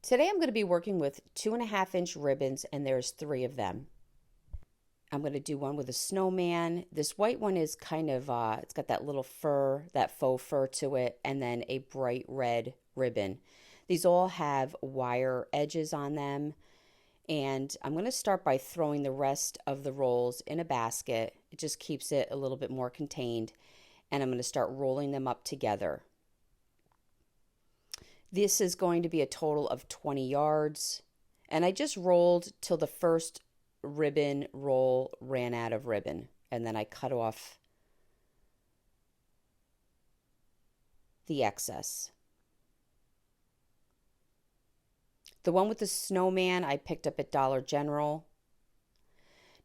Today I'm going to be working with 2.5-inch ribbons, and there's 3 of them. I'm going to do one with a snowman. This white one is kind of, it's got that little fur, that faux fur to it, and then a bright red ribbon. These all have wire edges on them, and I'm going to start by throwing the rest of the rolls in a basket. It just keeps it a little bit more contained, and I'm going to start rolling them up together. This is going to be a total of 20 yards, and I just rolled till the first ribbon roll ran out of ribbon, and then I cut off the excess. The one with the snowman I picked up at Dollar General.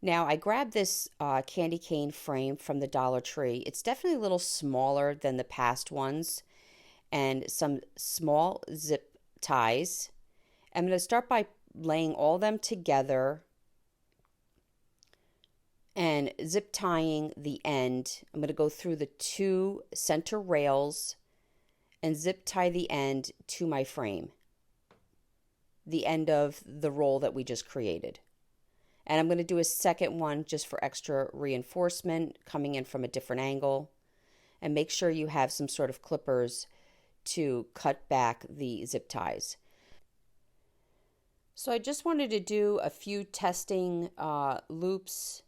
Now I grabbed this candy cane frame from the Dollar Tree. It's definitely a little smaller than the past ones, and some small zip ties. I'm going to start by laying all them together and zip tying the end. I'm going to go through the 2 center rails and zip tie the end to my frame, the end of the roll that we just created. And I'm going to do a second one just for extra reinforcement, coming in from a different angle. And make sure you have some sort of clippers to cut back the zip ties. So I just wanted to do a few testing loops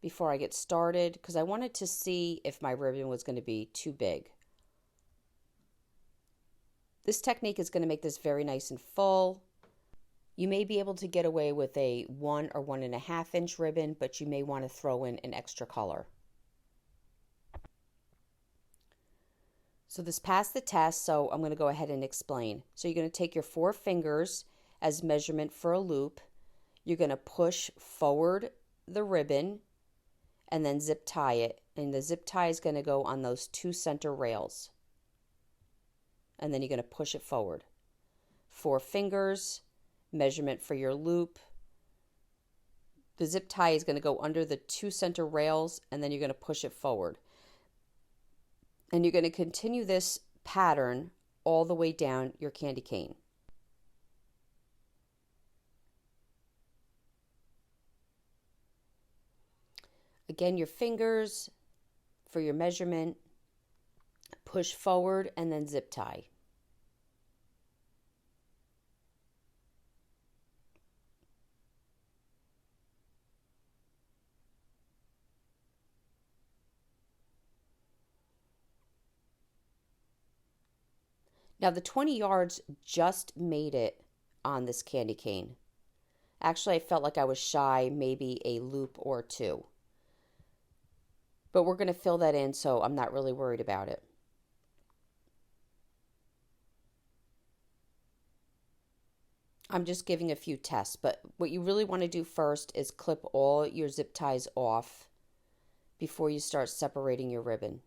before I get started, because I wanted to see if my ribbon was going to be too big. This technique is going to make this very nice and full. You may be able to get away with a 1 or 1.5-inch ribbon, but you may want to throw in an extra color. So this passed the test, so I'm going to go ahead and explain. So you're going to take your 4 fingers as measurement for a loop. You're going to push forward the ribbon and then zip tie it. And the zip tie is going to go on those 2 center rails. And then you're going to push it forward. 4 fingers, measurement for your loop. The zip tie is going to go under the 2 center rails, and then you're going to push it forward. And you're going to continue this pattern all the way down your candy cane. Again, your fingers for your measurement, push forward and then zip tie. Now the 20 yards just made it on this candy cane. Actually, I felt like I was shy maybe a loop or 2. But we're going to fill that in, so I'm not really worried about it. I'm just giving a few tests, but what you really want to do first is clip all your zip ties off before you start separating your ribbon.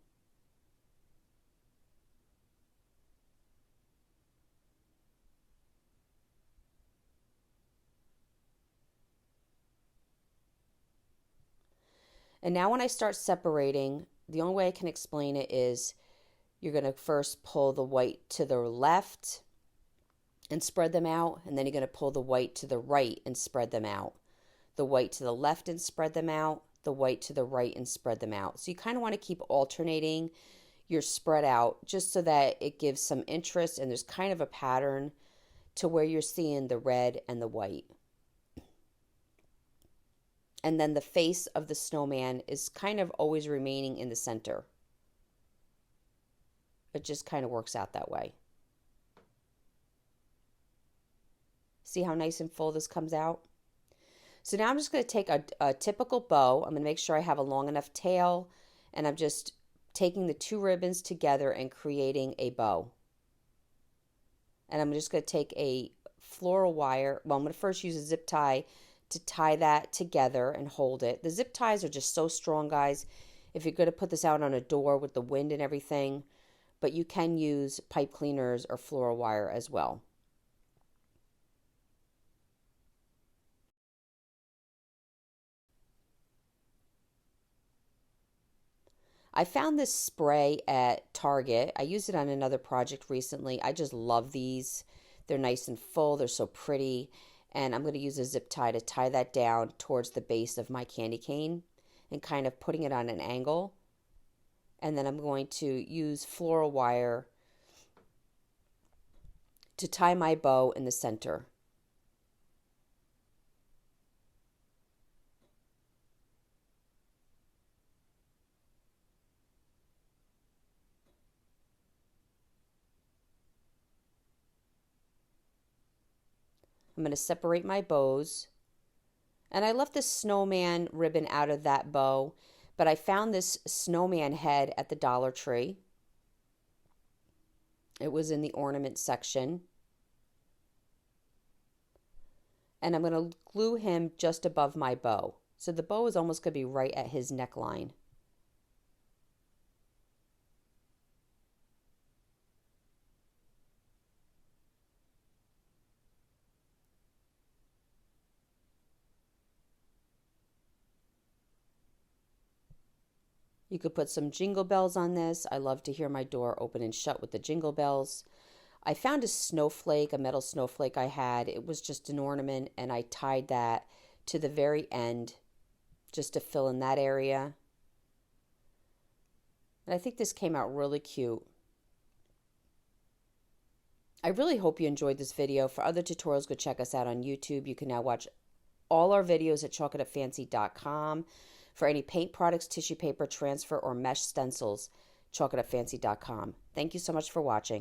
And now when I start separating, the only way I can explain it is you're going to first pull the white to the left and spread them out, and then you're going to pull the white to the right and spread them out. The white to the left and spread them out, the white to the right and spread them out. So you kind of want to keep alternating your spread out just so that it gives some interest and there's kind of a pattern to where you're seeing the red and the white. And then the face of the snowman is kind of always remaining in the center. It just kind of works out that way. See how nice and full this comes out? So now I'm just going to take a typical bow. I'm going to make sure I have a long enough tail, and I'm just taking the 2 ribbons together and creating a bow. And I'm just going to take a floral wire. Well, I'm going to first use a zip tie to tie that together and hold it. The zip ties are just so strong, guys. If you're going to put this out on a door with the wind and everything, but you can use pipe cleaners or floral wire as well. I found this spray at Target. I used it on another project recently. I just love these. They're nice and full. They're so pretty. And I'm going to use a zip tie to tie that down towards the base of my candy cane and kind of putting it on an angle. And then I'm going to use floral wire to tie my bow in the center. I'm going to separate my bows. And I left the snowman ribbon out of that bow, but I found this snowman head at the Dollar Tree. It was in the ornament section. And I'm going to glue him just above my bow. So the bow is almost going to be right at his neckline. You could put some jingle bells on this. I love to hear my door open and shut with the jingle bells. I found a snowflake, a metal snowflake I had. It was just an ornament, and I tied that to the very end just to fill in that area. And I think this came out really cute. I really hope you enjoyed this video. For other tutorials, go check us out on YouTube. You can now watch all our videos at chalkitupfancy.com. For any paint products, tissue paper, transfer, or mesh stencils, chalkitupfancy.com. Thank you so much for watching.